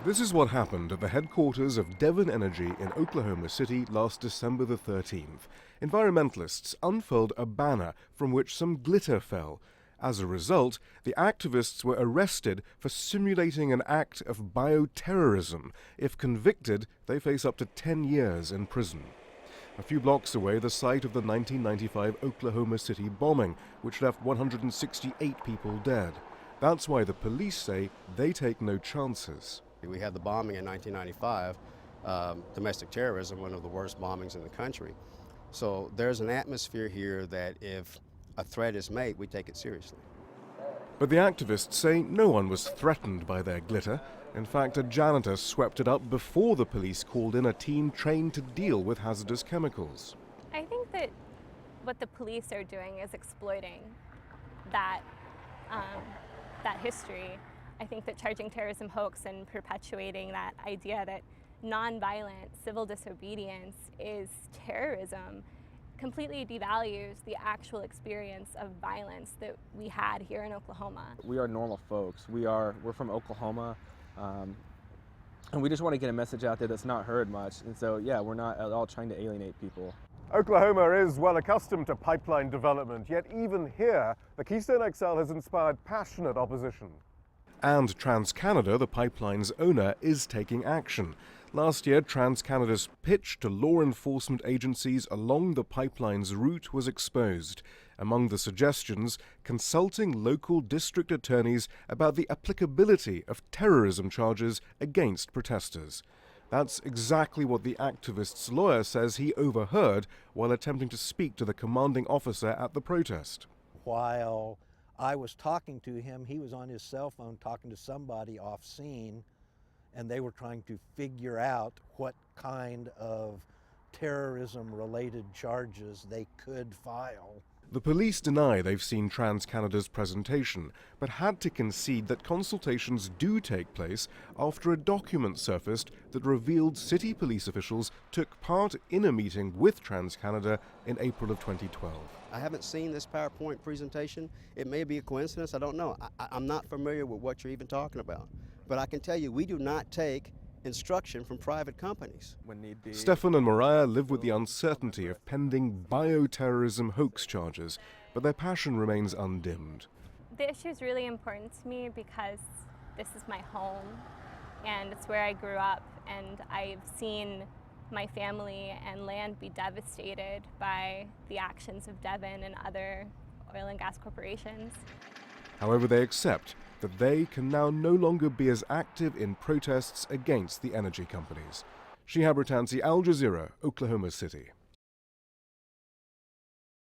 This is what happened at the headquarters of Devon Energy in Oklahoma City last December the 13th. Environmentalists unfurled a banner from which some glitter fell. As a result, the activists were arrested for simulating an act of bioterrorism. If convicted, they face up to 10 years in prison. A few blocks away, the site of the 1995 Oklahoma City bombing, which left 168 people dead. That's why the police say they take no chances. We had the bombing in 1995, domestic terrorism, one of the worst bombings in the country. So there's an atmosphere here that if a threat is made, we take it seriously. But the activists say no one was threatened by their glitter. In fact, a janitor swept it up before the police called in a team trained to deal with hazardous chemicals. I think that what the police are doing is exploiting that history. I think that charging terrorism hoax and perpetuating that idea that nonviolent civil disobedience is terrorism completely devalues the actual experience of violence that we had here in Oklahoma. We are normal folks. We're from Oklahoma, and we just want to get a message out there that's not heard much. And so, yeah, we're not at all trying to alienate people. Oklahoma is well accustomed to pipeline development, yet even here, the Keystone XL has inspired passionate opposition. And TransCanada, the pipeline's owner, is taking action. Last year, TransCanada's pitch to law enforcement agencies along the pipeline's route was exposed. Among the suggestions, consulting local district attorneys about the applicability of terrorism charges against protesters. That's exactly what the activist's lawyer says he overheard while attempting to speak to the commanding officer at the protest. While I was talking to him, he was on his cell phone talking to somebody off scene, and they were trying to figure out what kind of terrorism-related charges they could file. The police deny they've seen TransCanada's presentation, but had to concede that consultations do take place after a document surfaced that revealed city police officials took part in a meeting with TransCanada in April of 2012. I haven't seen this PowerPoint presentation. It may be a coincidence, I don't know. I'm not familiar with what you're even talking about. But I can tell you, we do not take instruction from private companies. STEFAN and Mariah live with the uncertainty of pending bioterrorism hoax charges, but their passion remains undimmed. The issue is really important to me because this is my home and it's where I grew up, and I've seen my family and land be devastated by the actions of Devon and other oil and gas corporations. However, they accept that they can now no longer be as active in protests against the energy companies. Shihab, Rattansi, Al Jazeera, Oklahoma City.